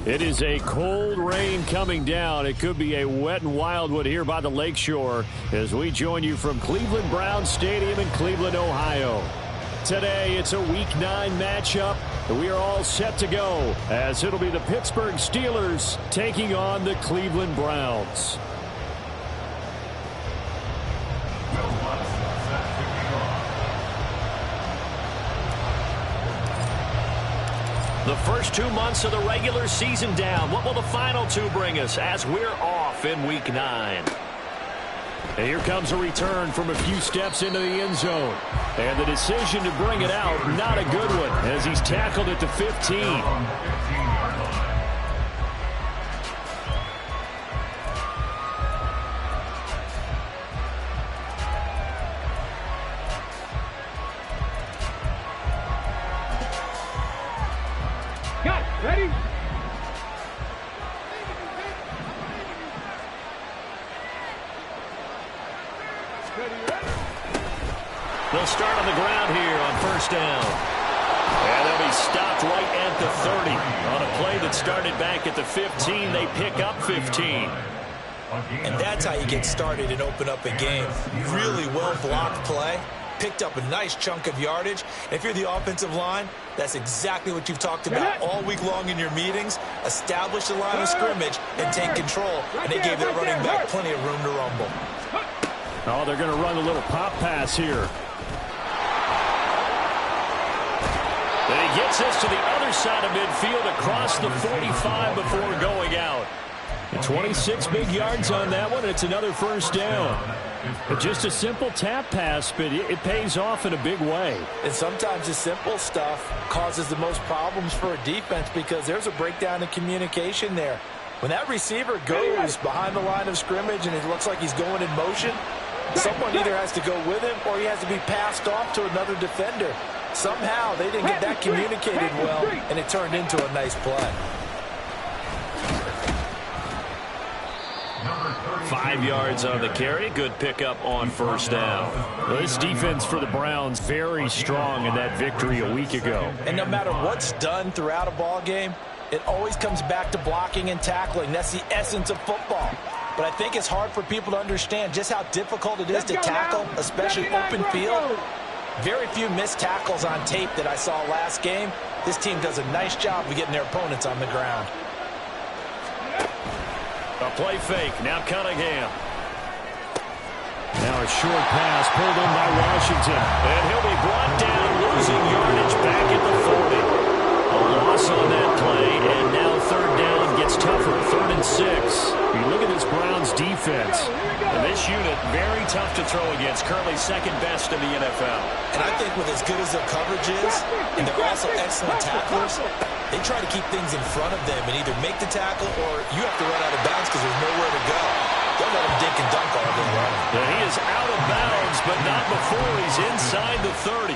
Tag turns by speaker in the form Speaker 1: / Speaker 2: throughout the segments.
Speaker 1: It is a cold rain coming down. It could be a wet and wild one here by the lakeshore as we join you from Cleveland Browns Stadium in Cleveland, Ohio. Today, it's a Week 9 matchup, and we are all set to go as it'll be the Pittsburgh Steelers taking on the Cleveland Browns. The first 2 months of the regular season down. What will the final 2 bring us as we're off in Week 9? And here comes a return from a few steps into the end zone. And the decision to bring it out, not a good one, as he's tackled at the 15.
Speaker 2: Ready?
Speaker 1: They'll start on the ground here on first down. And they'll be stopped right at the 30. On a play that started back at the 15, they pick up 15.
Speaker 3: And that's how you get started and open up a game. Really well-blocked play. Picked up a nice chunk of yardage. If you're the offensive line, that's exactly what you've talked about all week long in your meetings. Establish the line of scrimmage and take control. And they gave their running back plenty of room to rumble.
Speaker 1: Oh, they're going to run a little pop pass here. And he gets us to the other side of midfield across the 45 before going out. 26 big yards on that one. It's another first down. Just a simple tap pass, but it pays off in a big way.
Speaker 3: And sometimes the simple stuff causes the most problems for a defense because there's a breakdown in communication there. When that receiver goes behind the line of scrimmage and it looks like he's going in motion, someone either has to go with him or he has to be passed off to another defender. Somehow they didn't get that communicated well, and it turned into a nice play.
Speaker 1: 5 yards on the carry. Good pickup on first down. Well, this defense for the Browns very strong in that victory a week ago.
Speaker 3: And no matter what's done throughout a ball game, it always comes back to blocking and tackling. That's the essence of football. But I think it's hard for people to understand just how difficult it is to tackle, especially open field. Very few missed tackles on tape that I saw last game. This team does a nice job of getting their opponents on the ground.
Speaker 1: A play fake. Now Cunningham. Now a short pass pulled in by Washington. And he'll be brought down, losing yardage back at the 40. A loss on that play, and now third down gets tougher. 3rd and 6. You look at this Browns defense. And this unit, very tough to throw against. Currently second best in the NFL.
Speaker 3: And I think with as good as their coverage is, and they're also excellent tacklers, they try to keep things in front of them and either make the tackle or you have to run out of bounds because there's nowhere to go. Don't let him dink and dunk all day long.
Speaker 1: And he is out of bounds, but not before he's inside the 30.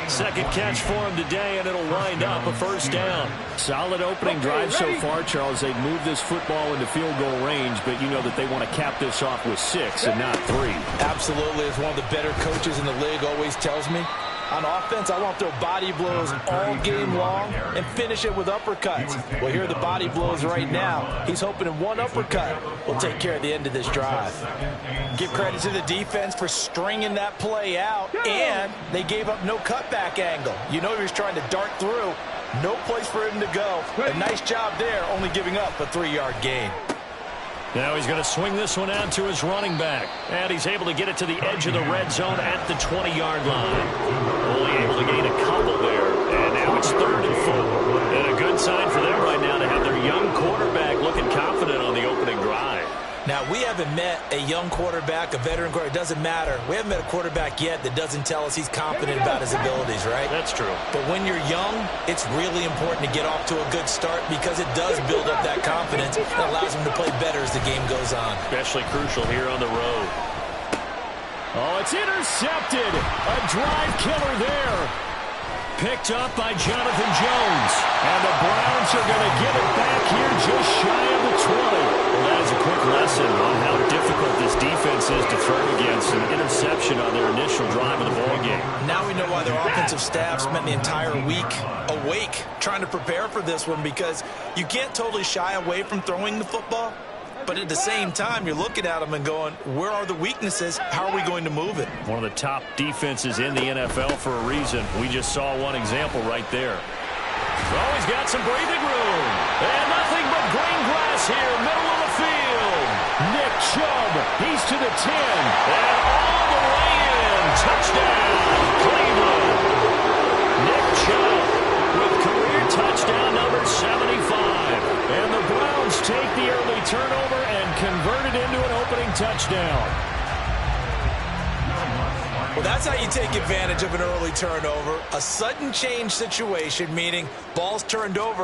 Speaker 1: Second catch for him today, and it'll wind up a first down. Solid opening drive so far, Charles. They've moved this football into field goal range, but you know that they want to cap this off with 6 and not 3.
Speaker 3: Absolutely. As one of the better coaches in the league always tells me, on offense, I want to throw body blows all game long and finish it with uppercuts. Well, here are the body blows right now. He's hoping in one uppercut will take care of the end of this drive. Give credit to the defense for stringing that play out, and they gave up no cutback angle. You know he was trying to dart through. No place for him to go. A nice job there, only giving up a 3-yard gain.
Speaker 1: Now he's going to swing this one out to his running back. And he's able to get it to the edge of the red zone at the 20-yard line. Only able to gain a couple there. And now it's 3rd and 4. And a good sign for them right now to have their young quarterback looking confident on the opening drive.
Speaker 3: Now, we haven't met a young quarterback, a veteran quarterback. It doesn't matter. We haven't met a quarterback yet that doesn't tell us he's confident about his abilities, right?
Speaker 1: That's true.
Speaker 3: But when you're young, it's really important to get off to a good start because it does build up that confidence that allows him to play better as the game goes on.
Speaker 1: Especially crucial here on the road. Oh, it's intercepted. A drive killer there. Picked up by Jonathan Jones. And the Browns are going to get it back here just shy of the 20. Well, that is a quick lesson on how difficult this defense is to throw against. An interception possession on their initial drive of the ball game.
Speaker 3: Now we know why their offensive staff spent the entire week awake trying to prepare for this one, because you can't totally shy away from throwing the football, but at the same time, you're looking at them and going, where are the weaknesses? How are we going to move it?
Speaker 1: One of the top defenses in the NFL for a reason. We just saw one example right there. Oh, he's got some breathing room. And nothing but green grass here, middle of the field. Nick Chubb, he's to the 10. And all the way in. Touchdown, Cleveland. Nick Chubb with career touchdown number 75. And the Browns take the early turnover and convert it into an opening touchdown.
Speaker 3: Well, that's how you take advantage of an early turnover. A sudden change situation, meaning ball's turned over.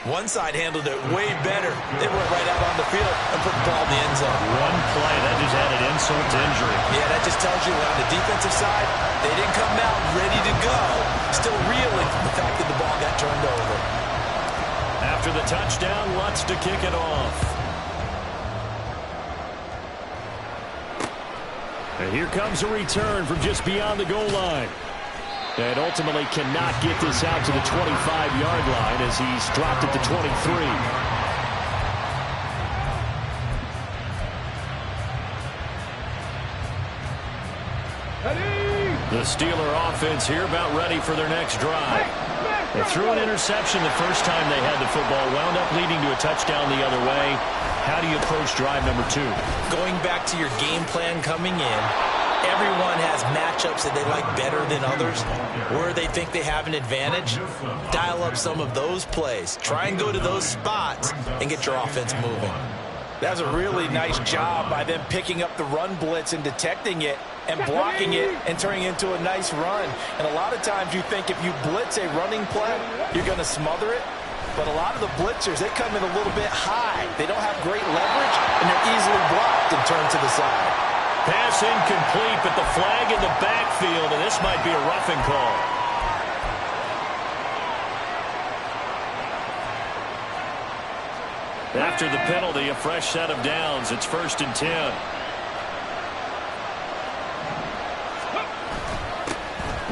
Speaker 3: One side handled it way better. They went right out on the field and put the ball in the end zone.
Speaker 1: One play, that just added insult to injury.
Speaker 3: Yeah, that just tells you on the defensive side, they didn't come out ready to go. Still reeling from the fact that the ball got turned over.
Speaker 1: After the touchdown, Lutz to kick it off. And here comes a return from just beyond the goal line. And ultimately cannot get this out to the 25-yard line as he's dropped at the 23. The Steeler offense here about ready for their next drive. They threw an interception the first time they had the football, wound up leading to a touchdown the other way. How do you approach drive number 2?
Speaker 3: Going back to your game plan coming in, everyone has matchups that they like better than others, where they think they have an advantage. Dial up some of those plays. Try and go to those spots and get your offense moving. That was a really nice job by them picking up the run blitz and detecting it and blocking it and turning it into a nice run. And a lot of times you think if you blitz a running play, you're going to smother it. But a lot of the blitzers, they come in a little bit high. They don't have great leverage, and they're easily blocked and turned to the side.
Speaker 1: Pass incomplete, but the flag in the backfield, and this might be a roughing call. After the penalty, a fresh set of downs. It's 1st and 10.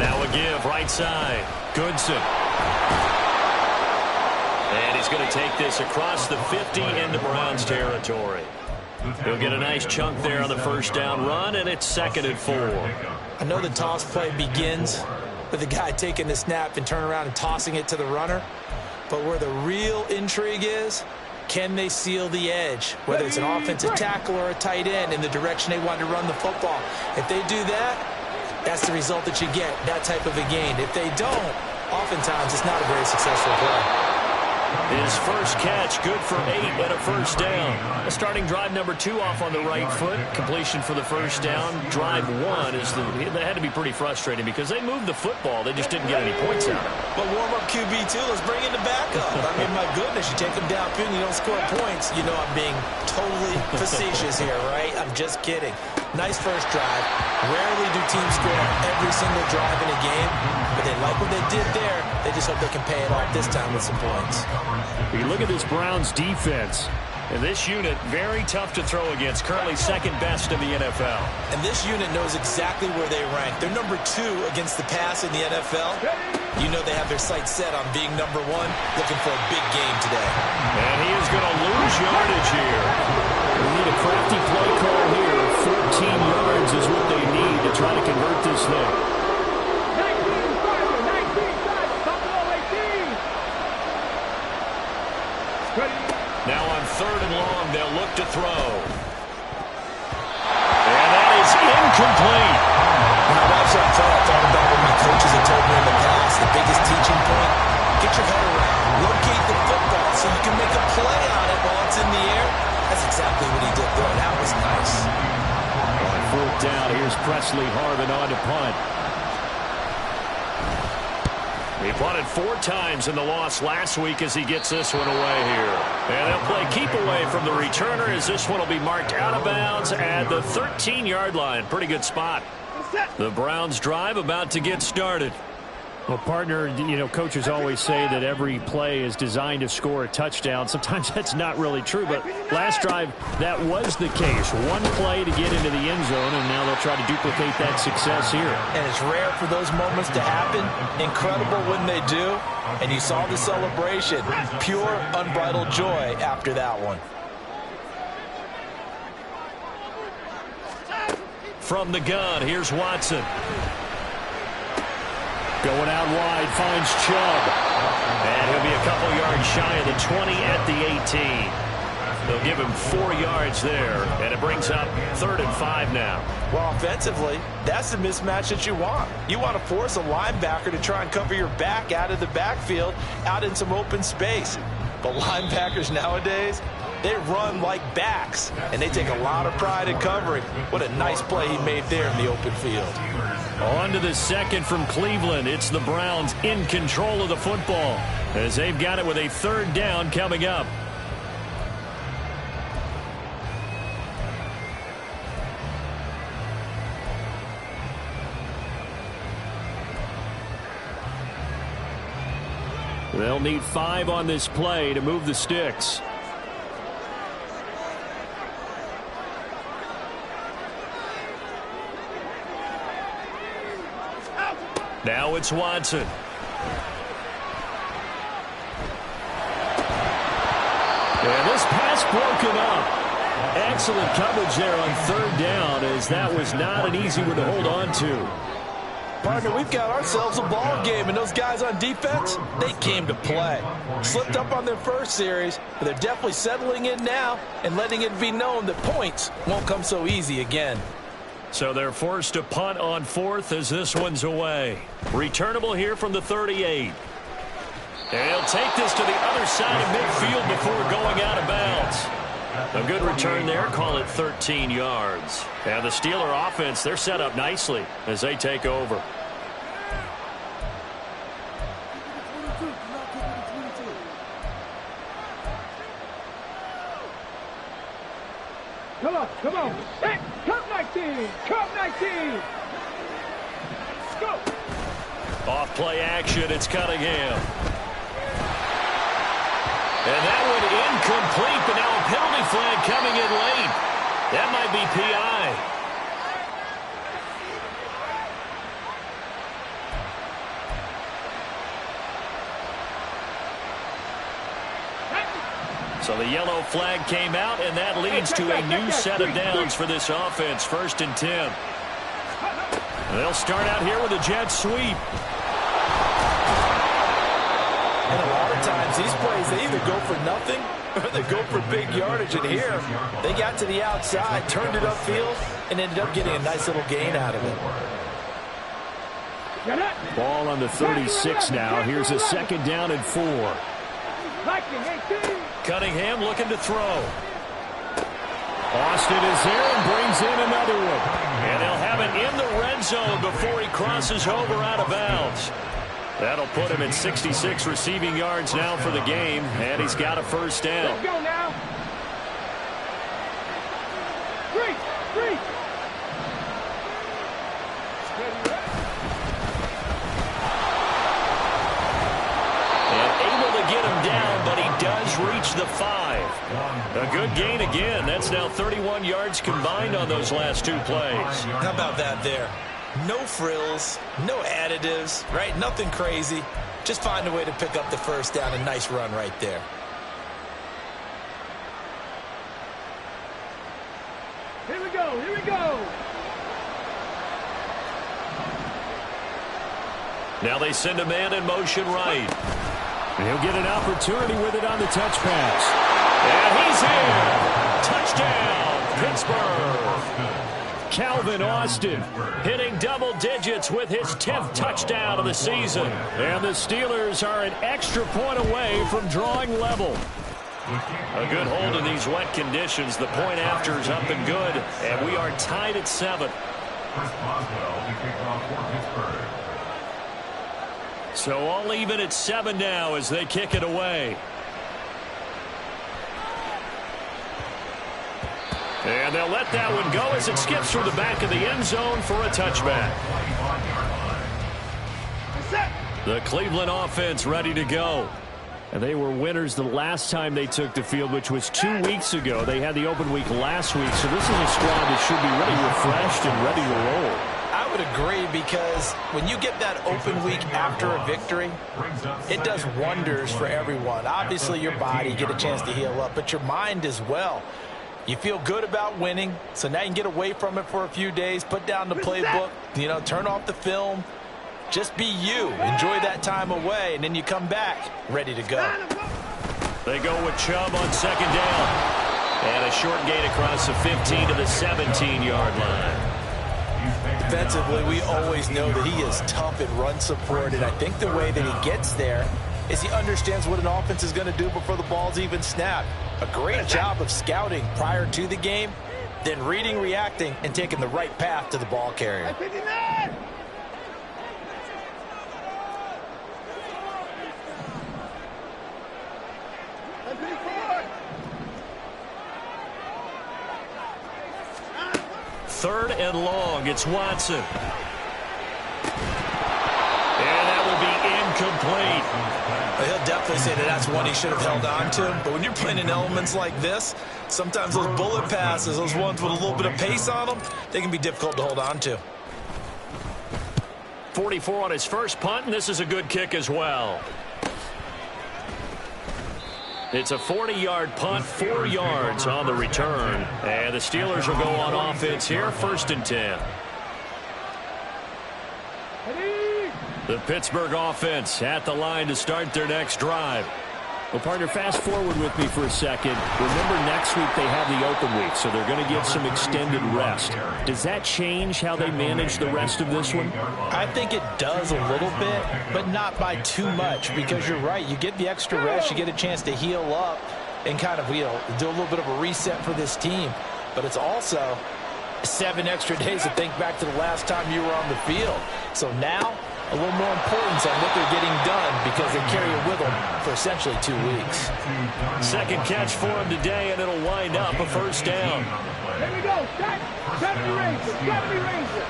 Speaker 1: Now a give, right side. Goodson. And he's going to take this across the 50 into Browns territory. He'll get a nice chunk there on the first down run, and it's 2nd and 4.
Speaker 3: I know the toss play begins with the guy taking the snap and turning around and tossing it to the runner. But where the real intrigue is, can they seal the edge, whether it's an offensive tackle or a tight end, in the direction they want to run the football? If they do that, that's the result that you get, that type of a gain. If they don't, oftentimes it's not a very successful play.
Speaker 1: His first catch, good for 8 and a first down. Starting drive number 2 off on the right foot. Completion for the first down. Drive 1 that had to be pretty frustrating because they moved the football. They just didn't get any points out of it.
Speaker 3: But warm-up QB2, let's bring in the backup. I mean, my goodness, you take them downfield and you don't score points. You know I'm being totally facetious here, right? I'm just kidding. Nice first drive. Rarely do teams score every single drive in a game, but they like what they did there. They just hope they can pay it off this time with some points.
Speaker 1: You look at this Browns defense, and this unit very tough to throw against, currently 2nd best in the NFL.
Speaker 3: And this unit knows exactly where they rank. They're number 2 against the pass in the NFL. You know they have their sights set on being number 1, looking for a big game today.
Speaker 1: And he is going to lose yardage here. We need a crafty play call here. 14 yards is what they need to try to convert this thing.
Speaker 2: 19-5, Buffalo 18.
Speaker 1: Now on 3rd and long, they'll look to throw. And that is incomplete.
Speaker 3: When I watched that throw, I thought about what my coaches have told me in the past. The biggest teaching point, get your head around, locate the football so you can make a play on it while it's in the air. That's exactly what he did there. That was nice.
Speaker 1: On 4th down, here's Presley Harvin on to punt. He punted 4 times in the loss last week as he gets this one away here. And they'll play keep away from the returner as this one will be marked out of bounds at the 13-yard line. Pretty good spot. The Browns drive about to get started. Well, partner, you know, coaches always say that every play is designed to score a touchdown. Sometimes that's not really true, but last drive, that was the case. One play to get into the end zone, and now they'll try to duplicate that success here.
Speaker 3: And it's rare for those moments to happen. Incredible when they do. And you saw the celebration. Pure, unbridled joy after that one.
Speaker 1: From the gun, here's Watson. Going out wide, finds Chubb. And he'll be a couple yards shy of the 20 at the 18. They'll give him 4 yards there, and it brings up 3rd and 5 now.
Speaker 3: Well, offensively, that's the mismatch that you want. You want to force a linebacker to try and cover your back out of the backfield, out in some open space. But linebackers nowadays, they run like backs, and they take a lot of pride in covering. What a nice play he made there in the open field.
Speaker 1: On to the second from Cleveland. It's the Browns in control of the football as they've got it with a 3rd down coming up. They'll need 5 on this play to move the sticks. Now it's Watson. And this pass broken up. Excellent coverage there on 3rd down, as that was not an easy one to hold on to.
Speaker 3: Partner, we've got ourselves a ball game, and those guys on defense, they came to play. Slipped up on their first series, but they're definitely settling in now and letting it be known that points won't come so easy again.
Speaker 1: So they're forced to punt on 4th as this one's away. Returnable here from the 38. And he'll take this to the other side of midfield before going out of bounds. A good return there, call it 13 yards. And the Steeler offense, they're set up nicely as they take over.
Speaker 2: Come on. Hey, Cup 19. Cup 19. Let's go.
Speaker 1: Off play action, it's Cunningham. And that one incomplete, but now a penalty flag coming in late. That might be PI. So the yellow flag came out, and that leads to a new set of downs for this offense. 1st and 10. They'll start out here with a jet sweep.
Speaker 3: And a lot of times, these plays, they either go for nothing or they go for big yardage. And here, they got to the outside, turned it upfield, and ended up getting a nice little gain out of it.
Speaker 1: Ball on the 36 now. Here's a 2nd down and 4. Cunningham looking to throw. Austin is there and brings in another one. And they'll have it in the red zone before he crosses over out of bounds. That'll put him at 66 receiving yards now for the game, and he's got a 1st down.
Speaker 2: Let's go now. 3.
Speaker 1: Get him down, but he does reach the 5. A good gain again. That's now 31 yards combined on those last 2 plays.
Speaker 3: How about that there? No frills, no additives, right? Nothing crazy. Just find a way to pick up the 1st down. A nice run right there.
Speaker 2: Here we go.
Speaker 1: Now they send a man in motion right. And he'll get an opportunity with it on the touch pass. And he's in. Touchdown, Pittsburgh. Calvin Austin hitting double digits with his 10th touchdown of the season. And the Steelers are an extra point away from drawing level. A good hold in these wet conditions. The point after is up and good. And we are tied at 7. So all even at 7 now as they kick it away. And they'll let that one go as it skips through the back of the end zone for a touchback. The Cleveland offense ready to go. And they were winners the last time they took the field, which was 2 weeks ago. They had the open week last week, so this is a squad that should be really refreshed and ready to roll.
Speaker 3: I would agree, because when you get that open week after a victory, it does wonders for everyone. Obviously, your body, get a chance to heal up, but your mind as well. You feel good about winning, so now you can get away from it for a few days, put down the playbook, turn off the film. Just be you. Enjoy that time away, and then you come back ready to go.
Speaker 1: They go with Chubb on second down. And a short gain across the 15 to the 17-yard line.
Speaker 3: Defensively, we always know that he is tough in run support, and I think the way that he gets there is he understands what an offense is going to do before the ball's even snapped. A great job of scouting prior to the game, then reading, reacting, and taking the right path to the ball carrier.
Speaker 1: Third and long. It's Watson. And that will be incomplete.
Speaker 3: Well, he'll definitely say that that's one he should have held on to. But when you're playing in elements like this, sometimes those bullet passes, those ones with a little bit of pace on them, they can be difficult to hold on to.
Speaker 1: 44 on his first punt, and this is a good kick as well. It's a 40-yard punt, 4 yards on the return. And the Steelers will go on offense here, 1st and 10. The Pittsburgh offense at the line to start their next drive. Well, partner, fast forward with me for a second. Remember, next week they have the open week, so they're going to get some extended rest. Does that change how they manage the rest of this one?
Speaker 3: I think it does a little bit, but not by too much, because you're right. You get the extra rest, you get a chance to heal up and kind of, do a little bit of a reset for this team. But it's also 7 extra days to think back to the last time you were on the field. So now, a little more importance on what they're getting done, because they carry it with them for essentially 2 weeks.
Speaker 1: Second catch for him today, and it'll wind up a 1st down.
Speaker 2: Here we go. Got to be Ranger. Got to be Ranger.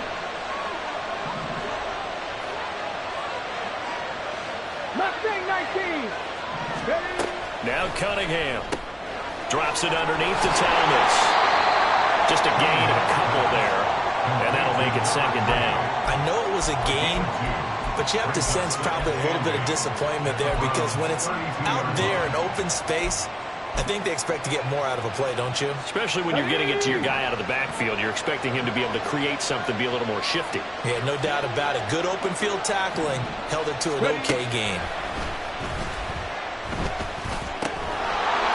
Speaker 2: Mustang 19. Ready?
Speaker 1: Now Cunningham drops it underneath to Thomas. Just a gain of a couple there, and that'll make it 2nd down.
Speaker 3: I know it was a gain, but you have to sense probably a little bit of disappointment there, because when it's out there in open space, I think they expect to get more out of a play, don't you?
Speaker 1: Especially when you're getting it to your guy out of the backfield. You're expecting him to be able to create something, be a little more shifty.
Speaker 3: Yeah, no doubt about it. Good open field tackling, held it to an okay gain.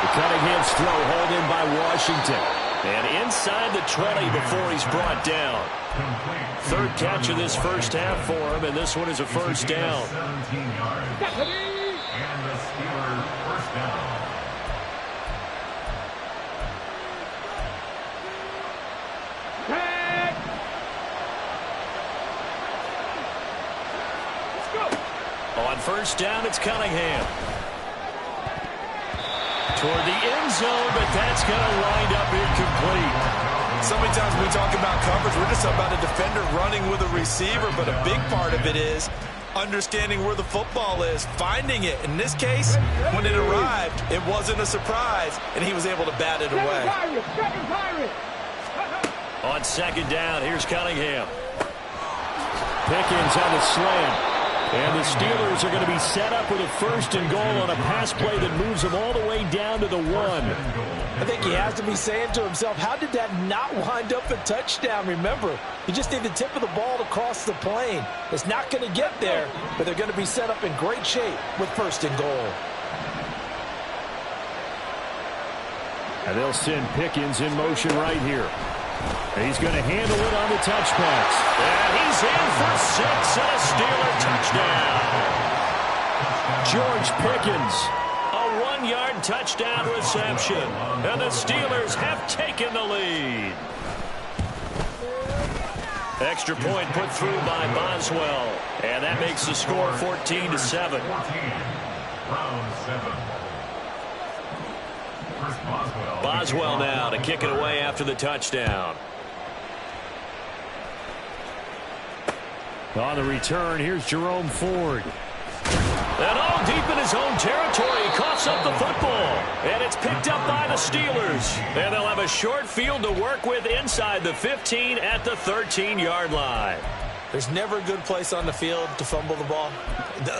Speaker 1: The Cunningham's throw hauled in by Washington. And inside the 20 before he's brought down. 3rd catch of this first half for him, and this one is a 1st down.
Speaker 2: And the Steelers 1st down. Let's go.
Speaker 1: On 1st down, it's Cunningham. Toward the end zone, but that's going to wind up incomplete.
Speaker 3: So many times when we talk about coverage, we're just about a defender running with a receiver, but a big part of it is understanding where the football is, finding it. In this case, when it arrived, it wasn't a surprise, and he was able to bat it away.
Speaker 1: On 2nd down, here's Cunningham. Pickens on the slant. And the Steelers are going to be set up with a 1st and goal on a pass play that moves them all the way down to the 1.
Speaker 3: I think he has to be saying to himself, how did that not wind up a touchdown? Remember, you just need the tip of the ball to cross the plane. It's not going to get there, but they're going to be set up in great shape with 1st and goal.
Speaker 1: And they'll send Pickens in motion right here. And he's going to handle it on the touch pass. And he's in for 6 and a Steeler touchdown. George Pickens, a 1-yard touchdown reception. And the Steelers have taken the lead. Extra point put through by Boswell. And that makes the score 14-7. Boswell now to kick it away after the touchdown. On the return, here's Jerome Ford. And all deep in his own territory, he coughs up the football. And it's picked up by the Steelers. And they'll have a short field to work with inside the 15 at the 13-yard line.
Speaker 3: There's never a good place on the field to fumble the ball.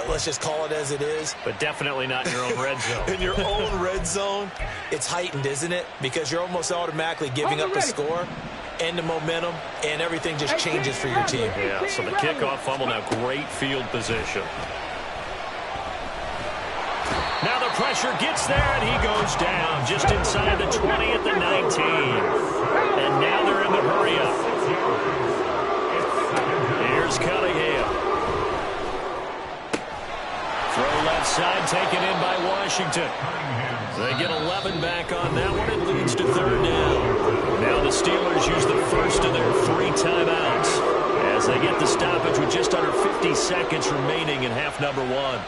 Speaker 3: Let's just call it as it is.
Speaker 1: But definitely not in your own red zone.
Speaker 3: In your own red zone, it's heightened, isn't it? Because you're almost automatically giving up a score and the momentum, and everything just changes for your team.
Speaker 1: Yeah, so the kickoff fumble, now great field position. Now the pressure gets there, and he goes down just inside the 20 at the 19. And now they're in the hurry-up. Here's Cunningham. Throw left side, taken in by Washington. They get 11 back on that one. It leads to third down. Now the Steelers use the first of their 3 timeouts as they get the stoppage with just under 50 seconds remaining in half number 1.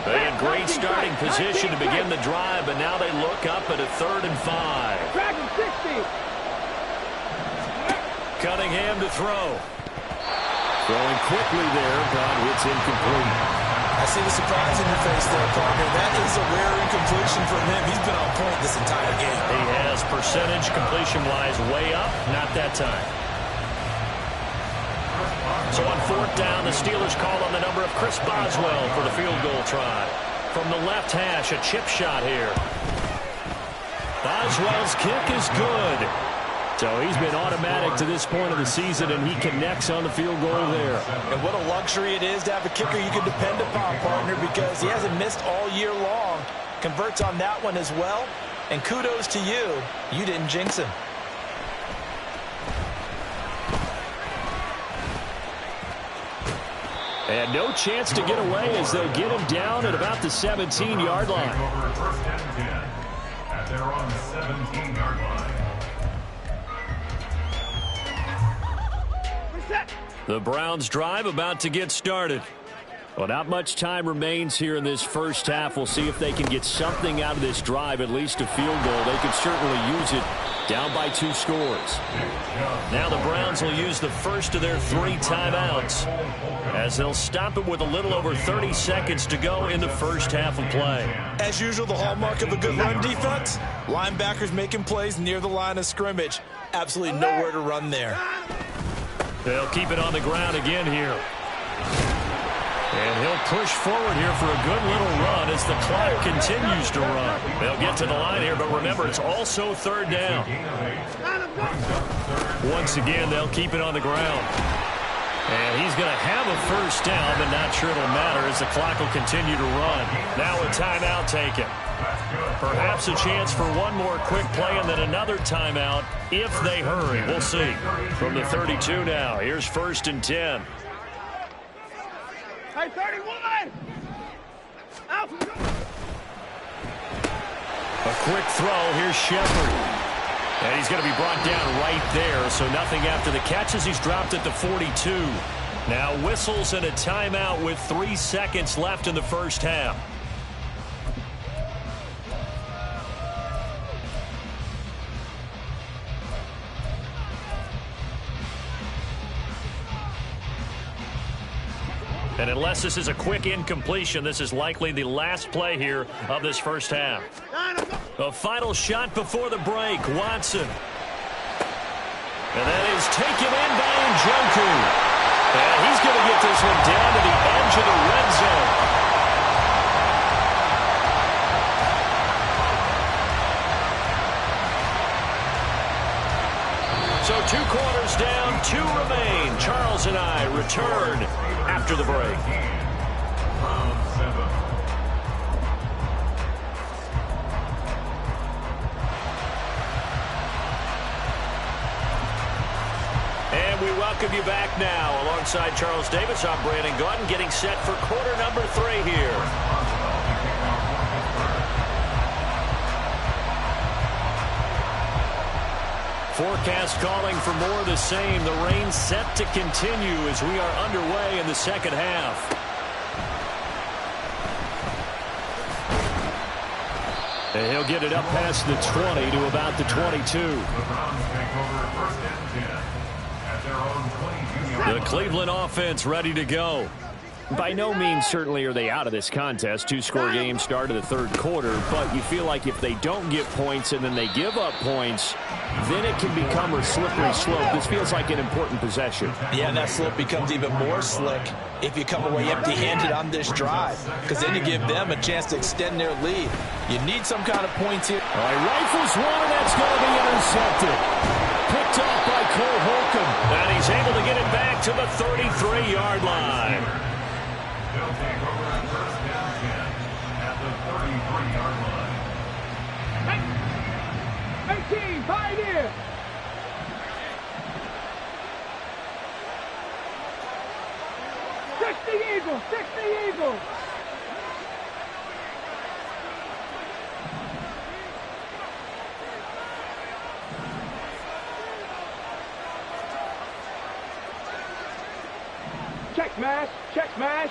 Speaker 1: They had great starting position to begin the drive, but now they look up at a 3rd and 5. Cunningham to throw. Throwing quickly there, but it's incomplete.
Speaker 3: I see the surprise in your face there, partner. That is a rare incompletion from him. He's been on point this entire game.
Speaker 1: He has percentage completion-wise way up, not that time. So on 4th down, the Steelers call on the number of Chris Boswell for the field goal try. From the left hash, a chip shot here. Boswell's kick is good. So he's been automatic to this point of the season, and he connects on the field goal there.
Speaker 3: And what a luxury it is to have a kicker you can depend upon, partner, because he hasn't missed all year long. Converts on that one as well. And kudos to you. You didn't jinx him.
Speaker 1: And no chance to get away as they'll get him down at about the 17-yard line.
Speaker 4: First down and 10 at their own 17-yard line.
Speaker 1: The Browns drive about to get started. Well, not much time remains here in this first half. We'll see if they can get something out of this drive, at least a field goal. They could certainly use it down by 2 scores. Now the Browns will use the first of their 3 timeouts as they'll stop it with a little over 30 seconds to go in the first half of play.
Speaker 3: As usual, the hallmark of a good run defense, linebackers making plays near the line of scrimmage. Absolutely nowhere to run there.
Speaker 1: They'll keep it on the ground again here. And he'll push forward here for a good little run as the clock continues to run. They'll get to the line here, but remember, it's also 3rd down. Once again, they'll keep it on the ground. And he's going to have a first down, but not sure it'll matter as the clock will continue to run. Now a timeout taken. Perhaps a chance for one more quick play and then another timeout if they hurry. We'll see. From the 32 now, here's 1st and 10.
Speaker 2: Hey, 31!
Speaker 1: A quick throw. Here's Shepard. And he's going to be brought down right there, so nothing after the catch as he's dropped at the 42. Now whistles and a timeout with 3 seconds left in the first half. And unless this is a quick incompletion, this is likely the last play here of this first half. A final shot before the break. Watson. And that is taken in by Njoku. And he's going to get this one down to the edge of the red zone. So 2 quarters down, 2 remain. Charles and I return after the break. And we welcome you back now. Alongside Charles Davis, I'm Brandon Gordon, getting set for quarter number 3 here. Forecast calling for more of the same. The rain set to continue as we are underway in the second half. And he'll get it up past the 20 to about the 22.
Speaker 4: The Browns take over 1st and 10 at their own 22-yard line.
Speaker 1: The Cleveland offense ready to go. By no means certainly are they out of this contest. Two-score game start of the third quarter, but you feel like if they don't get points and then they give up points, then it can become a slippery slope. This feels like an important possession.
Speaker 3: Yeah, and that slope becomes even more slick if you come away empty-handed on this drive, because then you give them a chance to extend their lead. You need some kind of points here.
Speaker 1: All right, rifles one, that's going to be intercepted. Picked off by Cole Holcomb, and he's able to get it back to the 33-yard line.
Speaker 4: They'll take over 1st and 10 at the 33-yard line.
Speaker 2: 18, Pioneer. Six the Eagles, 6 the Eagles. Check smash, check smash.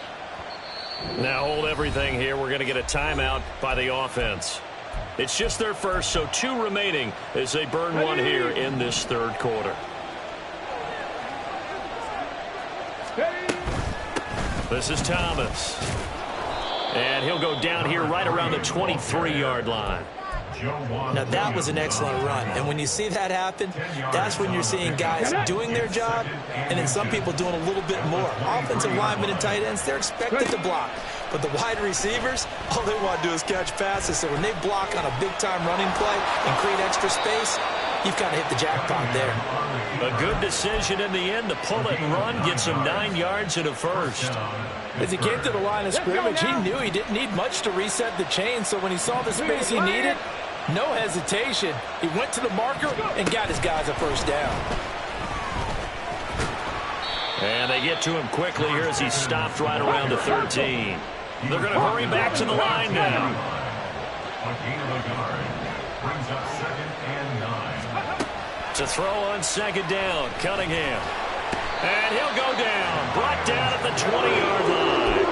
Speaker 1: Now hold everything here. We're going to get a timeout by the offense. It's just their first, so 2 remaining as they burn one here in this third quarter. This is Thomas. And he'll go down here right around the 23-yard line.
Speaker 3: Now, that was an excellent run. And when you see that happen, that's when you're seeing guys doing their job and then some people doing a little bit more. Offensive linemen and tight ends, they're expected to block. But the wide receivers, all they want to do is catch passes. So when they block on a big-time running play and create extra space, you've kind of hit the jackpot there.
Speaker 1: A good decision in the end to pull it and run, gets him 9 yards and a first.
Speaker 3: As he came to the line of scrimmage, he knew he didn't need much to reset the chain. So when he saw the space he needed, no hesitation. He went to the marker and got his guys a first down.
Speaker 1: And they get to him quickly here as he's stopped right around the 13. They're going to hurry back to the line now.
Speaker 4: A gain of a yard brings up 2nd and 9.
Speaker 1: To throw on 2nd down, Cunningham. And he'll go down. Brought down at the 20-yard line.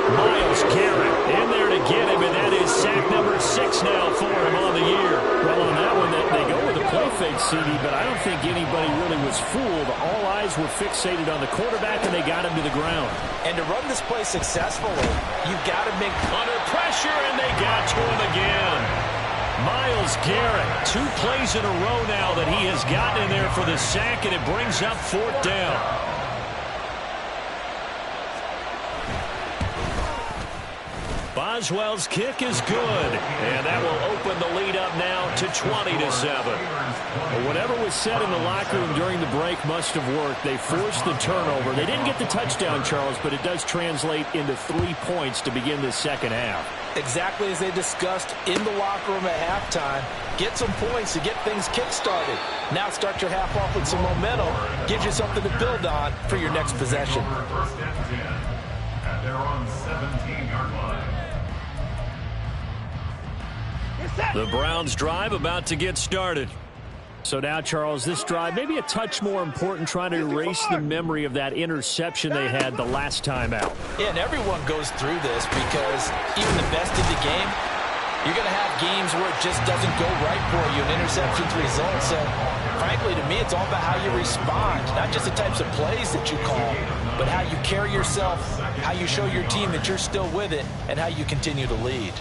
Speaker 1: Myles Garrett in there to get him, and that is sack number 6 now for him on the year. Well, on that one, they go with a play fake, CD, but I don't think anybody really was fooled. All eyes were fixated on the quarterback, and they got him to the ground.
Speaker 3: And to run this play successfully, you've got to make
Speaker 1: under pressure, and they got to him again. Myles Garrett, 2 plays in a row now that he has gotten in there for the sack, and it brings up 4th down. Boswell's kick is good, and that will open the lead up now to 20-7. Whatever was said in the locker room during the break must have worked. They forced the turnover. They didn't get the touchdown, Charles, but it does translate into 3 points to begin the second half.
Speaker 3: Exactly as they discussed in the locker room at halftime. Get some points to get things kick-started. Now start your half off with some momentum. Gives you something to build on for your next possession.
Speaker 4: 1st and 10 at their own 17-yard line.
Speaker 1: The Browns drive about to get started. So now, Charles, this drive maybe a touch more important, trying to erase the memory of that interception they had the last time out.
Speaker 3: Yeah, and everyone goes through this because even the best in the game, you're going to have games where it just doesn't go right for you, and interceptions result. So, frankly, to me, it's all about how you respond, not just the types of plays that you call, but how you carry yourself, how you show your team that you're still with it, and how you continue to lead.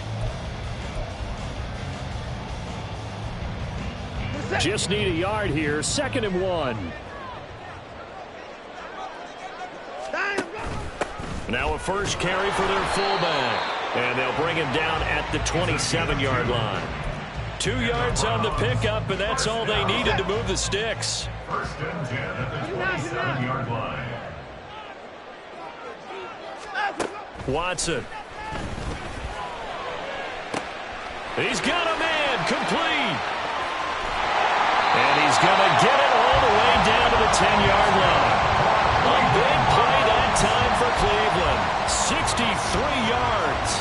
Speaker 1: Just need a yard here. 2nd and 1. Now a first carry for their fullback. And they'll bring him down at the 27-yard line. 2 yards on the pickup, and that's all they needed to move the sticks.
Speaker 4: 1st and 10 at the 27-yard line.
Speaker 1: Watson. He's got a man complete. And he's going to get it all the way down to the 10-yard line. A big play that time for Cleveland. 63 yards.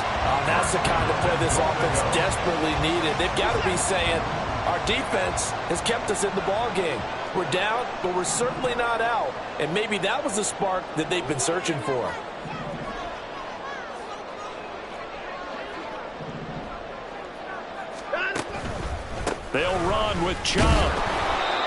Speaker 3: That's the kind of play this offense desperately needed. They've got to be saying, our defense has kept us in the ballgame. We're down, but we're certainly not out. And maybe that was the spark that they've been searching for.
Speaker 1: They'll run with Chubb.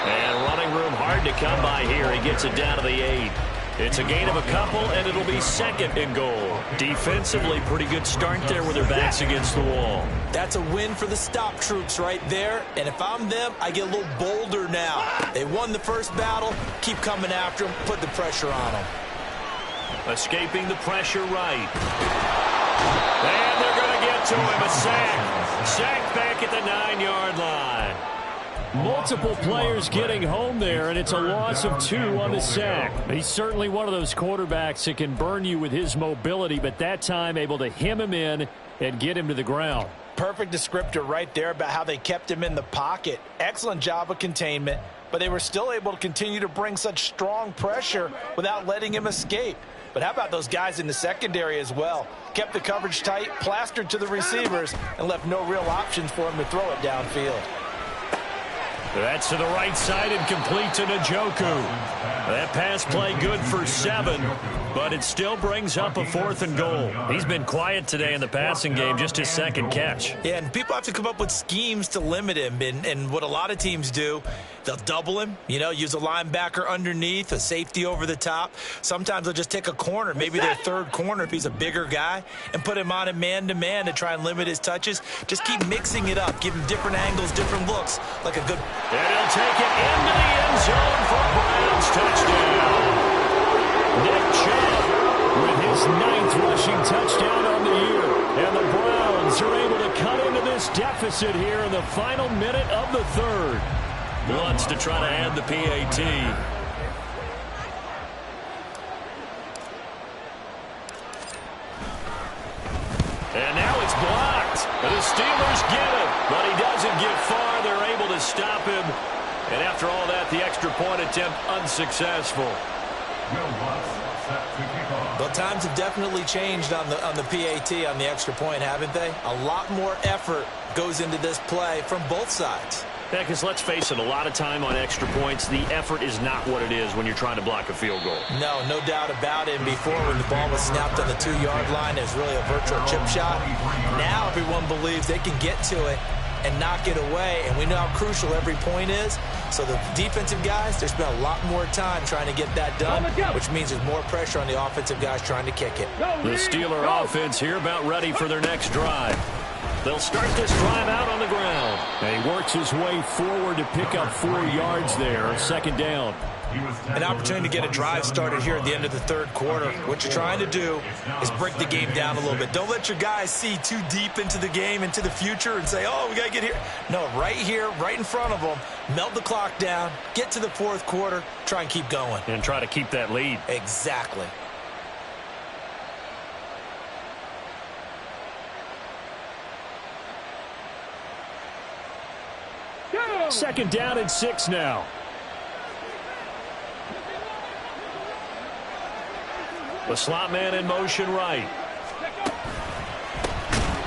Speaker 1: And running room hard to come by here. He gets it down to the 8. It's a gain of a couple, and it'll be 2nd and goal. Defensively, pretty good start there with their backs against the wall.
Speaker 3: That's a win for the stop troops right there. And if I'm them, I get a little bolder now. They won the first battle. Keep coming after them. Put the pressure on them.
Speaker 1: Escaping the pressure right. And they're going to get to him. A sack. Sack back at the 9-yard line. Multiple players getting home there, and it's a loss of 2 on the sack. He's certainly one of those quarterbacks that can burn you with his mobility, but that time able to hem him in and get him to the ground.
Speaker 3: Perfect descriptor right there about how they kept him in the pocket. Excellent job of containment, but they were still able to continue to bring such strong pressure without letting him escape. But how about those guys in the secondary as well? Kept the coverage tight, plastered to the receivers, and left no real options for him to throw it downfield.
Speaker 1: That's to the right side and complete to Njoku. That pass play good for 7, but it still brings up a 4th and goal. He's been quiet today in the passing game, just his 2nd catch.
Speaker 3: Yeah, and people have to come up with schemes to limit him, and what a lot of teams do, they'll double him, use a linebacker underneath, a safety over the top. Sometimes they'll just take a corner, maybe their 3rd corner if he's a bigger guy, and put him on a man-to-man to try and limit his touches. Just keep mixing it up, give him different angles, different looks, like a good...
Speaker 1: And he'll take it into the end zone for a Browns touchdown. Nick Chubb with his 9th rushing touchdown on the year. And the Browns are able to cut into this deficit here in the final minute of the 3rd. Wants to try to add the PAT. And now it's blocked. The Steelers get it, but he doesn't get far. They're able to stop him. And after all that, the extra point attempt unsuccessful.
Speaker 3: Well, times have definitely changed on the PAT, on the extra point, haven't they? A lot more effort goes into this play from both sides.
Speaker 1: Yeah, because let's face it, a lot of time on extra points, the effort is not what it is when you're trying to block a field goal.
Speaker 3: No doubt about it. And before, when the ball was snapped on the 2-yard line, it was really a virtual chip shot. Now everyone believes they can get to it and knock it away, and we know how crucial every point is. So the defensive guys, there's been a lot more time trying to get that done, which means there's more pressure on the offensive guys trying to kick it.
Speaker 1: The Steeler offense here about ready for their next drive. They'll start this drive out on the ground. And he works his way forward to pick up 4 yards there. 2nd down.
Speaker 3: An opportunity to get a drive started here at the end of the 3rd quarter. What you're trying to do is break the game down a little bit. Don't let your guys see too deep into the game, into the future, and say, oh, we got to get here. No, right here, right in front of them, melt the clock down, get to the 4th quarter, try and keep going.
Speaker 1: And try to keep that lead.
Speaker 3: Exactly.
Speaker 1: Second down and 6 now. The slot man in motion right.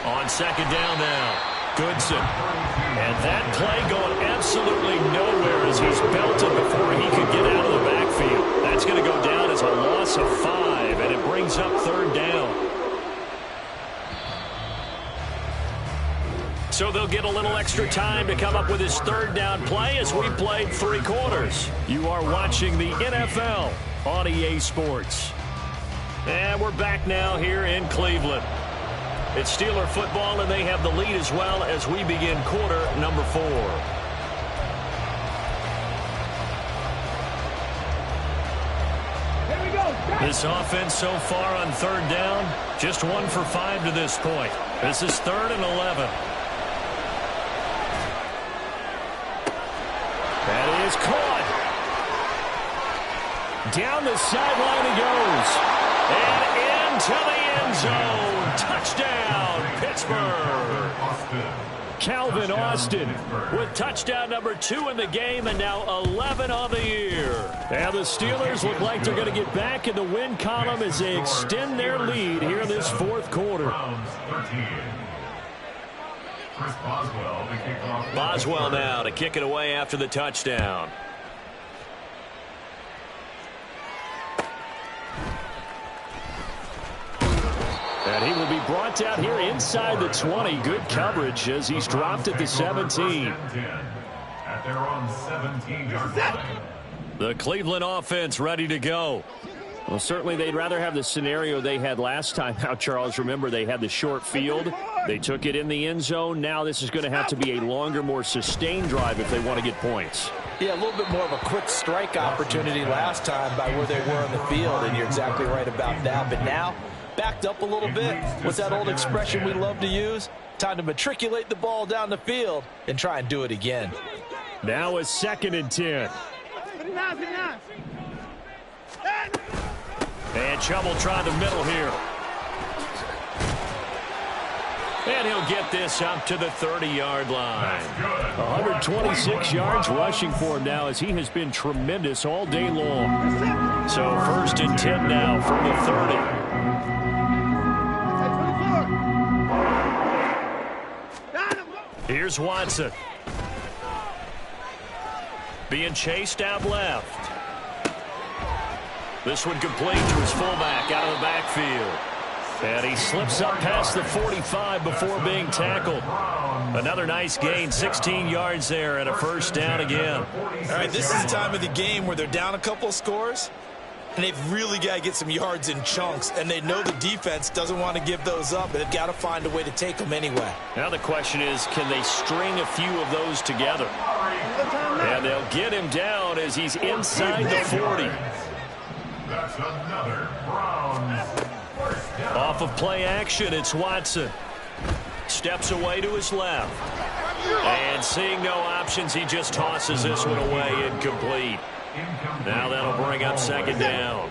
Speaker 1: On 2nd down now, Goodson. And that play going absolutely nowhere as he's belted before he could get out of the backfield. That's going to go down as a loss of 5, and it brings up 3rd down. So they'll get a little extra time to come up with his 3rd down play as we played 3 quarters. You are watching the NFL on EA Sports. And we're back now here in Cleveland. It's Steeler football, and they have the lead as well as we begin quarter number 4. This offense so far on 3rd down, just 1 for 5 to this point. This is 3rd and 11. That is caught. Down the sideline he goes. And into the end zone. Touchdown, Pittsburgh. Calvin Austin with touchdown number 2 in the game, and now 11 on the year. And the Steelers look like they're going to get back in the win column as they extend their lead here in this 4th quarter. Boswell now to kick it away after the touchdown. And he will be brought down here inside the 20. Good coverage as he's dropped at the 17.
Speaker 4: At their own 17-yard line.
Speaker 1: The Cleveland offense ready to go. Well, certainly they'd rather have the scenario they had last time out, Charles. Remember, they had the short field. They took it in the end zone. Now this is going to have to be a longer, more sustained drive if they want to get points.
Speaker 3: Yeah, a little bit more of a quick strike opportunity last time by where they were on the field, and you're exactly right about that. But now, backed up a little bit. What's that old expression we love to use? Time to matriculate the ball down the field and try and do it again.
Speaker 1: Now a 2nd and 10. And trouble trying the middle here. And he'll get this up to the 30-yard line. 126 yards rushing for him now as he has been tremendous all day long. So 1st and 10 now from the 30. Here's Watson. Being chased out left. This one complete to his fullback out of the backfield. And he slips up past the 45 before being tackled. Another nice gain, 16 yards there, and a 1st down again.
Speaker 3: All right, this is the time of the game where they're down a couple of scores, and they've really got to get some yards in chunks, and they know the defense doesn't want to give those up, but they've got to find a way to take them anyway.
Speaker 1: Now the question is, can they string a few of those together? And they'll get him down as he's inside the 40.
Speaker 4: That's another Browns first down.
Speaker 1: Off of play action, it's Watson. Steps away to his left. And seeing no options, he just tosses this one away, incomplete. Now that'll bring up 2nd down.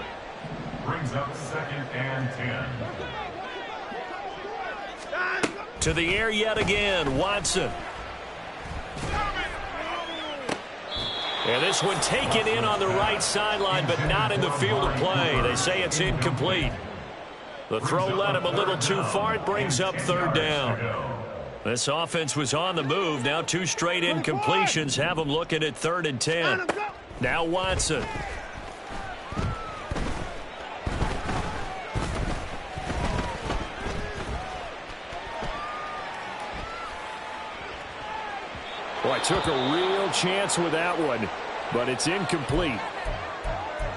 Speaker 4: Brings up 2nd and 10.
Speaker 1: To the air yet again, Watson. And this one taken in on the right sideline, but not in the field of play. They say it's incomplete. The throw led him a little too far. It brings up 3rd down. This offense was on the move. Now 2 straight incompletions have them looking at 3rd and 10. Now Watson. Boy, took a real chance with that one, but it's incomplete.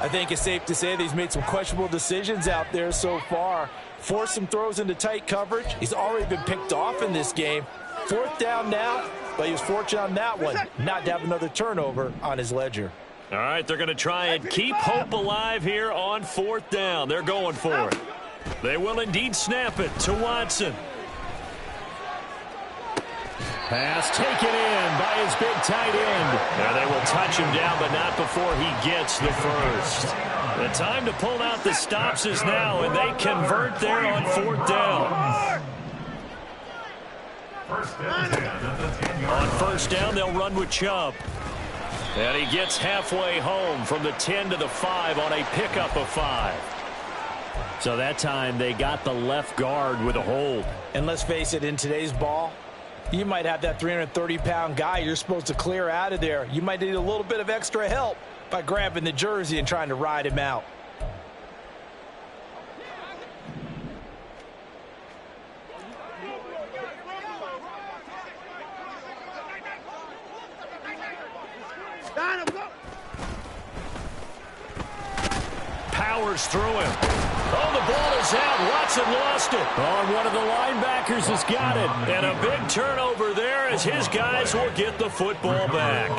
Speaker 3: I think it's safe to say that he's made some questionable decisions out there so far. Forced some throws into tight coverage. He's already been picked off in this game. 4th down now, but he was fortunate on that one not to have another turnover on his ledger.
Speaker 1: All right, they're going to try and keep hope alive here on 4th down. They're going for it. They will indeed snap it to Watson. Pass taken in by his big tight end. Now they will touch him down, but not before he gets the 1st. The time to pull out the stops is now, and they convert there on 4th down. On 1st down, they'll run with Chubb. And he gets halfway home from the 10 to the 5 on a pickup of 5. So that time they got the left guard with a hold.
Speaker 3: And let's face it, in today's ball, you might have that 330-pound guy you're supposed to clear out of there. You might need a little bit of extra help by grabbing the jersey and trying to ride him out.
Speaker 1: Powers through him. Oh, the ball is out. Watson lost it. Oh, one of the linebackers has got it. And a big turnover there as his guys will get the football back.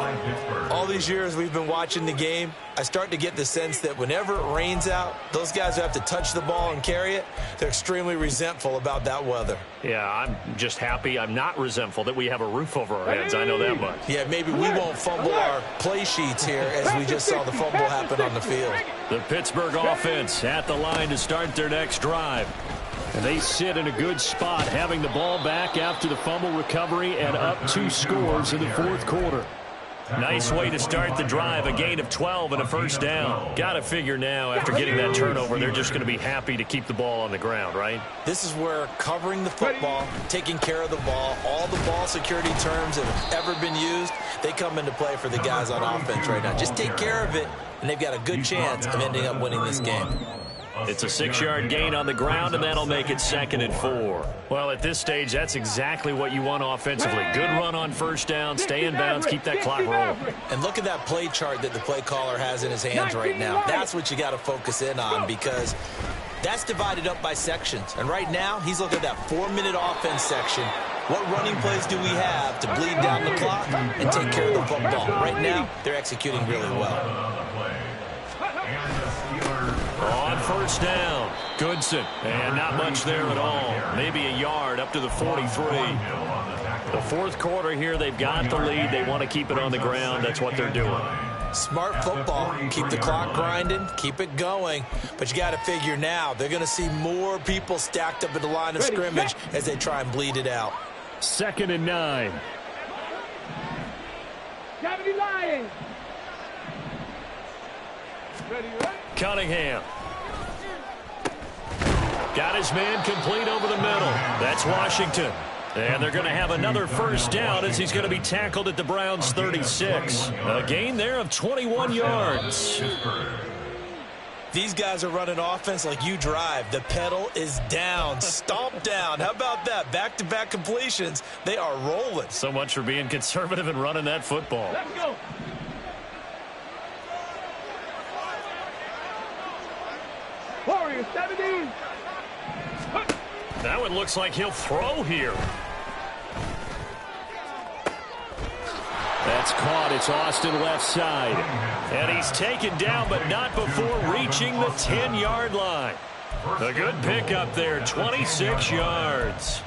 Speaker 3: All these years we've been watching the game, I start to get the sense that whenever it rains out, those guys who have to touch the ball and carry it, they're extremely resentful about that weather.
Speaker 1: Yeah, I'm just happy I'm not resentful that we have a roof over our heads. I know that much.
Speaker 3: Yeah, maybe we won't fumble our play sheets here as we just saw the fumble happen on the field.
Speaker 1: The Pittsburgh offense at the line to start their next drive. And they sit in a good spot, having the ball back after the fumble recovery and up 2 scores in the 4th quarter. Nice way to start the drive, a gain of 12 and a 1st down. Got to figure now, after getting that turnover, they're just going to be happy to keep the ball on the ground, right?
Speaker 3: This is where covering the football, taking care of the ball, all the ball security terms that have ever been used, they come into play for the guys on offense right now. Just take care of it, and they've got a good chance of ending up winning this game.
Speaker 1: It's a 6-yard gain on the ground, and that'll make it 2nd and 4. Well, at this stage, that's exactly what you want offensively. Good run on first down, stay in bounds, keep that clock rolling.
Speaker 3: And look at that play chart that the play caller has in his hands right now. That's what you got to focus in on, because that's divided up by sections. And right now, he's looking at that 4-minute offense section. What running plays do we have to bleed down the clock and take care of the football? Right now, they're executing really well.
Speaker 1: On first down, Goodson. And not much there at all. Maybe a yard up to the 43. The fourth quarter here, they've got the lead. They want to keep it on the ground. That's what they're doing.
Speaker 3: Smart football. Keep the clock grinding. Keep it going. But you got to figure now, they're going to see more people stacked up at the line of scrimmage as they try and bleed it out.
Speaker 1: 2nd and 9.
Speaker 2: Lions. Ready, right?
Speaker 1: Cunningham. Got his man complete over the middle. That's Washington. And they're going to have another first down as he's going to be tackled at the Browns' 36. A gain there of 21 yards.
Speaker 3: These guys are running offense like you drive. The pedal is down, stomp down. How about that? Back-to-back completions. They are rolling.
Speaker 1: So much for being conservative and running that football.
Speaker 2: Let's go. Warriors 17.
Speaker 1: That one looks like he'll throw here. That's caught. It's Austin left side. And he's taken down, but not before reaching the 10-yard line. A good pickup there, 26 yards.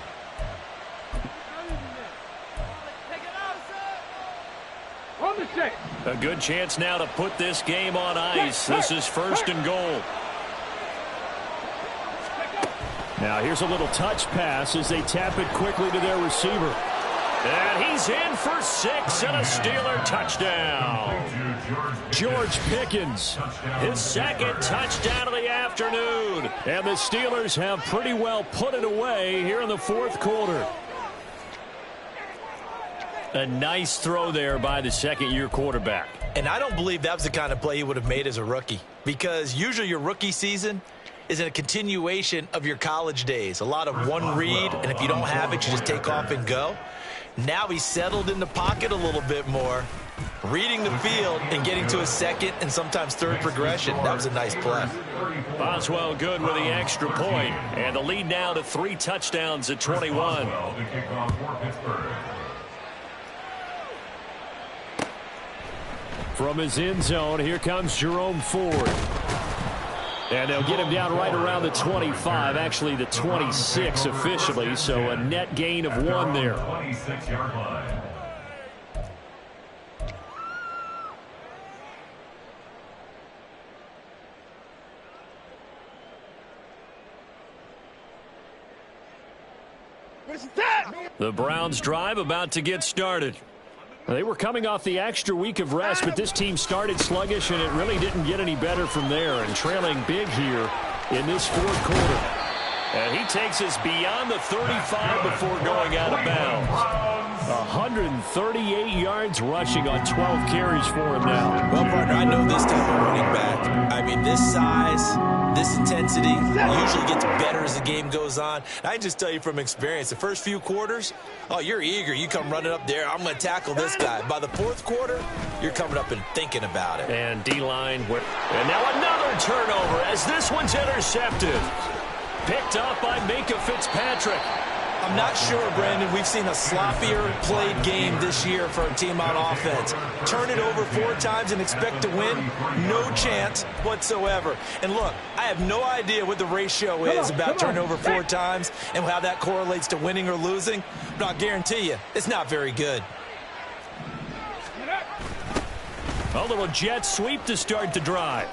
Speaker 2: On the 6.
Speaker 1: A good chance now to put this game on ice. This is 1st and goal. Now here's a little touch pass as they tap it quickly to their receiver. And he's in for 6 and a Steeler touchdown. George Pickens, his 2nd touchdown of the afternoon. And the Steelers have pretty well put it away here in the 4th quarter. A nice throw there by the 2nd-year quarterback.
Speaker 3: And I don't believe that was the kind of play he would have made as a rookie, because usually your rookie season is a continuation of your college days. A lot of one read, and if you don't have it, you just take off and go. Now he's settled in the pocket a little bit more, reading the field and getting to a 2nd and sometimes 3rd progression. That was a nice play.
Speaker 1: Boswell good with the extra point, and the lead now to 3 touchdowns at 21. From his end zone, here comes Jerome Ford. And they'll get him down right around the 25, actually the 26 officially, so a net gain of 1 there.
Speaker 4: 26-yard line.
Speaker 1: The Browns drive about to get started. They were coming off the extra week of rest, but this team started sluggish, and it really didn't get any better from there, and trailing big here in this 4th quarter. And he takes us beyond the 35 before going out of bounds. 138 yards rushing on 12 carries for him now.
Speaker 3: Well, partner, I know this type of running back. I mean, this size, this intensity usually gets better as the game goes on. I can just tell you from experience, the first few quarters, oh, you're eager. You come running up there, I'm going to tackle this guy. By the 4th quarter, you're coming up and thinking about it.
Speaker 1: And D-line, and now another turnover as this one's intercepted. Picked up by Minka Fitzpatrick.
Speaker 3: I'm not sure, Brandon, we've seen a sloppier played game this year for a team on offense. Turn it over 4 times and expect to win? No chance whatsoever. And look, I have no idea what the ratio is about turning over 4 times and how that correlates to winning or losing, but I'll guarantee you, it's not very good.
Speaker 1: A little jet sweep to start the drive.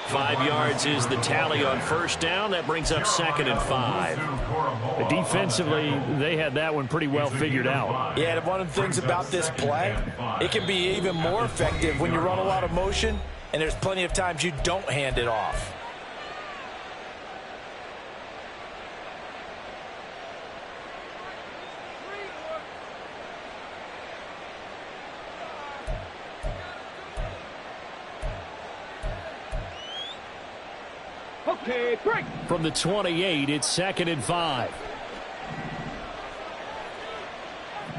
Speaker 1: 5 yards is the tally on first down. That brings up 2nd and 5. Defensively, they had that one pretty well figured out.
Speaker 3: Yeah, and one of the things about this play, it can be even more effective when you run a lot of motion, and there's plenty of times you don't hand it off.
Speaker 2: Okay, break.
Speaker 1: From the 28, it's 2nd and 5.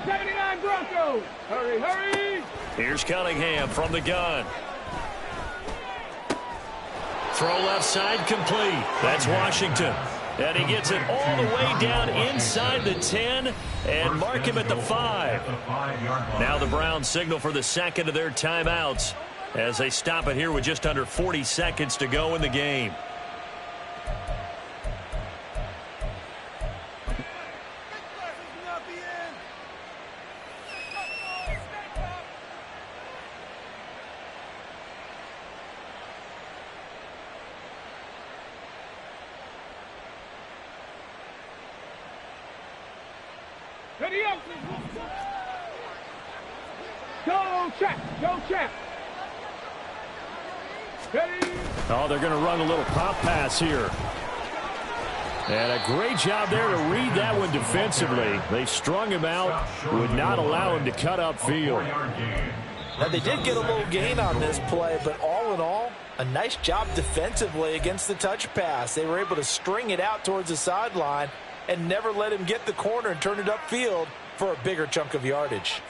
Speaker 2: 79 Broncos. Hurry, hurry.
Speaker 1: Here's Cunningham from the gun. Throw left side complete. That's Washington. And he gets it all the way down inside the 10 and mark him at the 5. Now the Browns signal for the second of their timeouts as they stop it here with just under 40 seconds to go in the game.
Speaker 2: Ready up. Go check. Go check. Ready.
Speaker 1: Oh, they're going to run a little pop pass here. And a great job there to read that one defensively. They strung him out, would not allow him to cut upfield.
Speaker 3: Now, they did get a little gain on this play, but all in all, a nice job defensively against the touch pass. They were able to string it out towards the sideline and never let him get the corner and turn it upfield for a bigger chunk of yardage.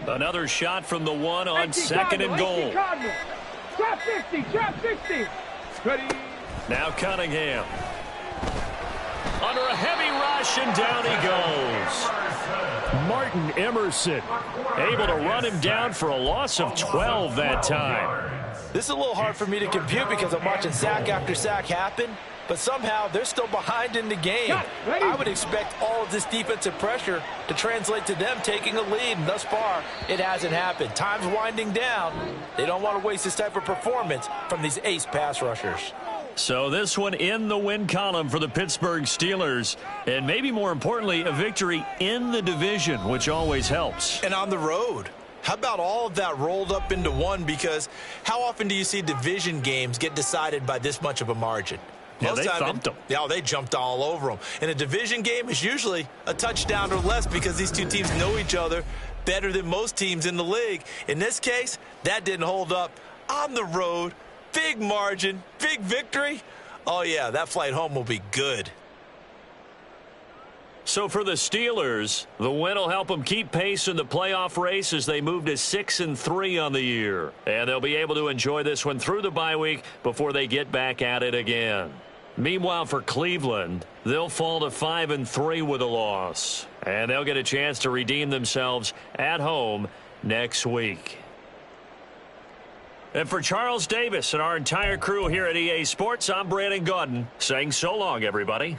Speaker 1: Another shot from the 1 on 2nd and goal.
Speaker 2: Trap 60, trap 60. Ready.
Speaker 1: Now Cunningham. Under a heavy rush, and down he goes. Martin Emerson able to run him down for a loss of 12 that time.
Speaker 3: This is a little hard for me to compute because I'm watching sack after sack happen, but somehow they're still behind in the game. I would expect all of this defensive pressure to translate to them taking a lead, and thus far, it hasn't happened. Time's winding down. They don't want to waste this type of performance from these ace pass rushers.
Speaker 1: So this one in the win column for the Pittsburgh Steelers, and maybe more importantly, a victory in the division, which always helps.
Speaker 3: And on the road. How about all of that rolled up into one? Because how often do you see division games get decided by this much of a margin?
Speaker 1: Yeah, they thumped them.
Speaker 3: Yeah, they jumped all over them. And a division game is usually a touchdown or less because these two teams know each other better than most teams in the league. In this case, that didn't hold up. On the road, big margin, big victory. Oh, yeah, that flight home will be good.
Speaker 1: So for the Steelers, the win will help them keep pace in the playoff race as they move to 6-3 on the year. And they'll be able to enjoy this one through the bye week before they get back at it again. Meanwhile, for Cleveland, they'll fall to 5-3 with a loss. And they'll get a chance to redeem themselves at home next week. And for Charles Davis and our entire crew here at EA Sports, I'm Brandon Gaudin saying so long, everybody.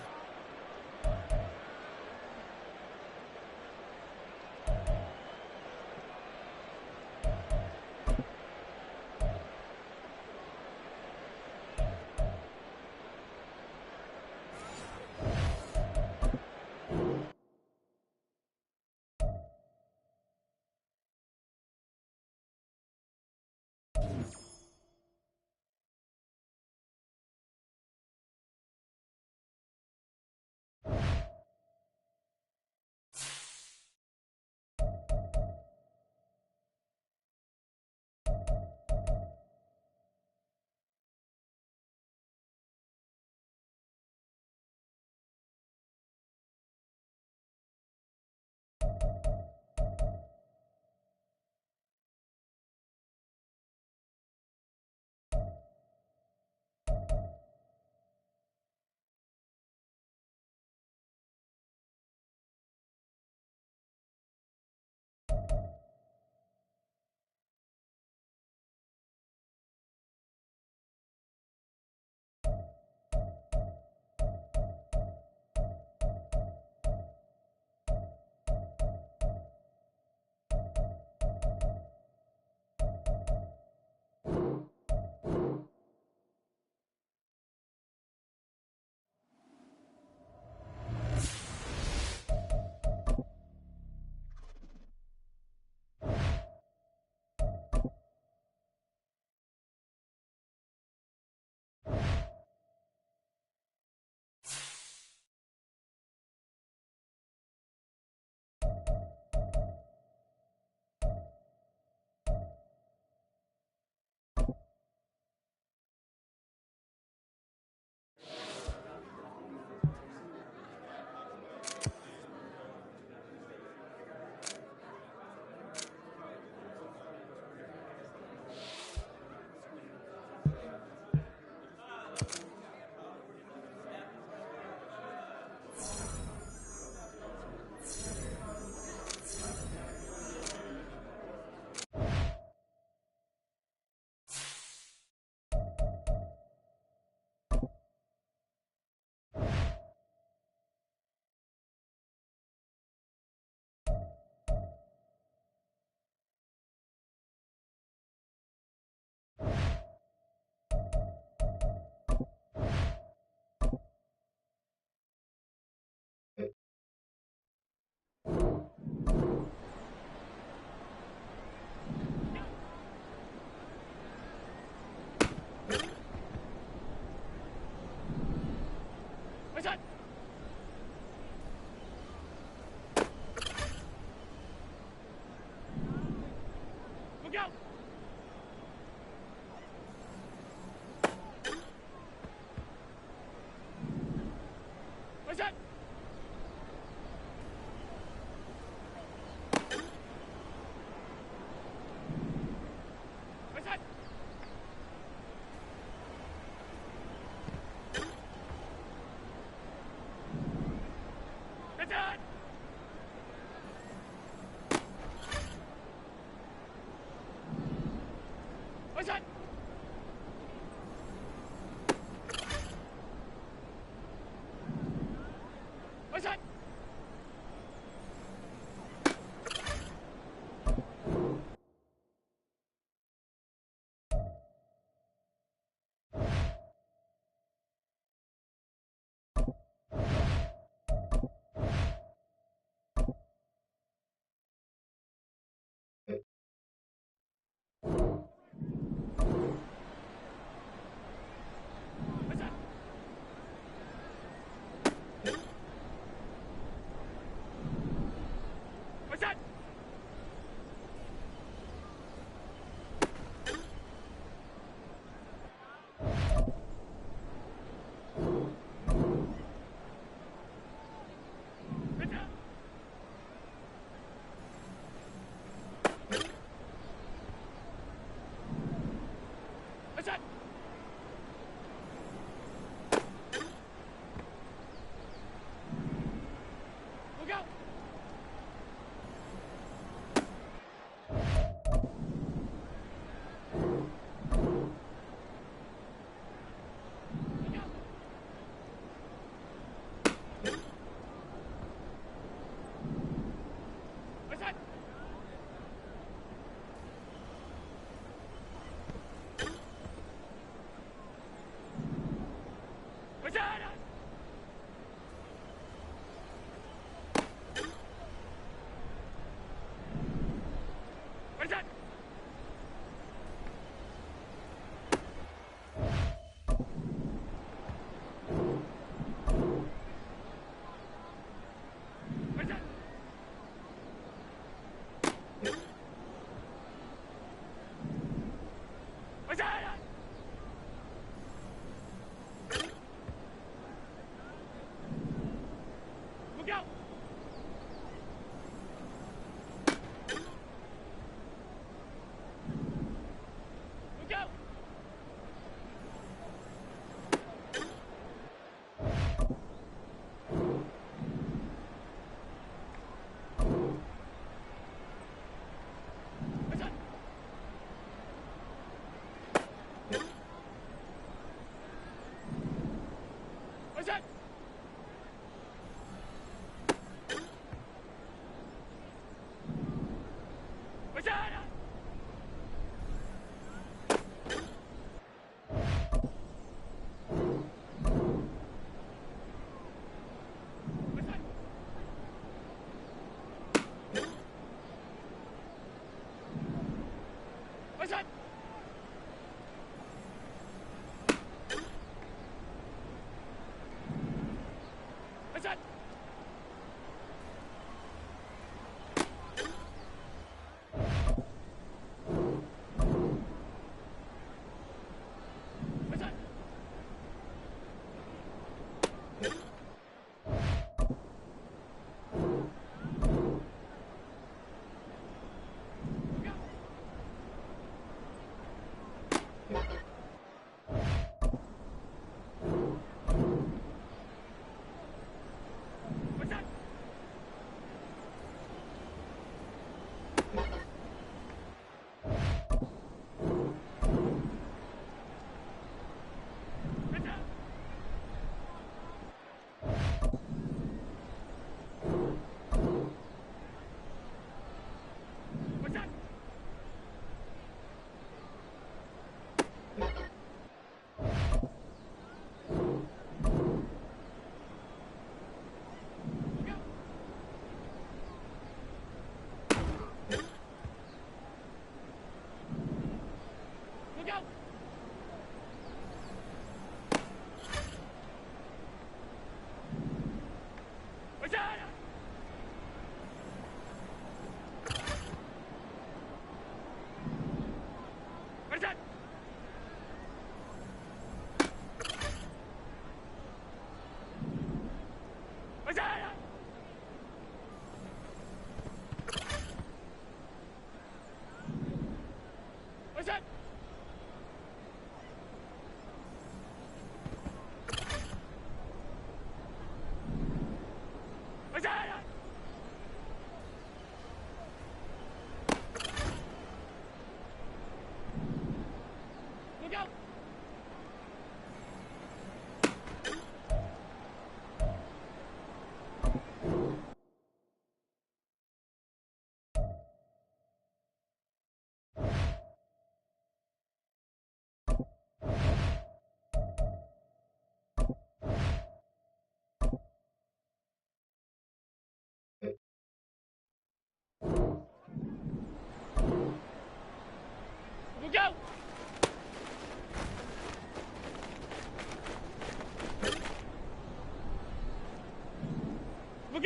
Speaker 2: Look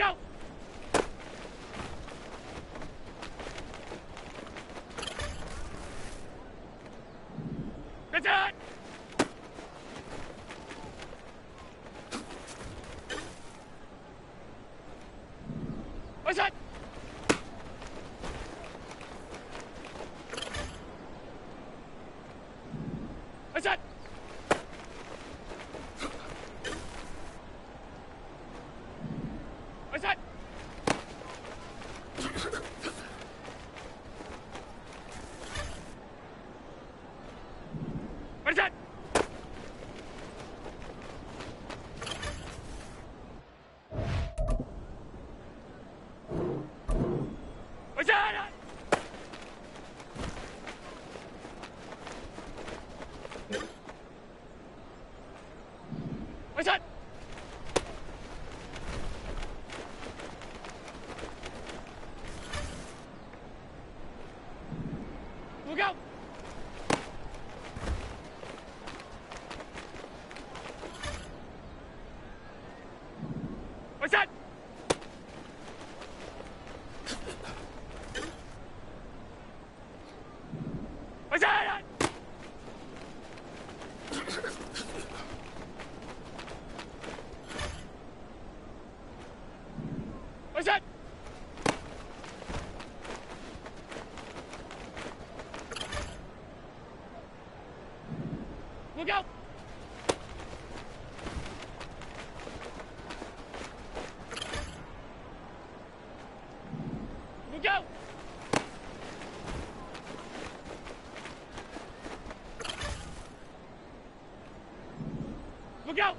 Speaker 2: out! That's it! What's that? What's that? What's that? What is that? What's that? What's that? Look out! Look out! Look out!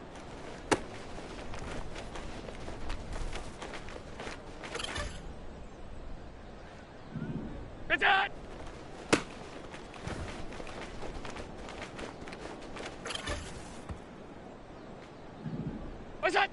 Speaker 2: It's on! What's that?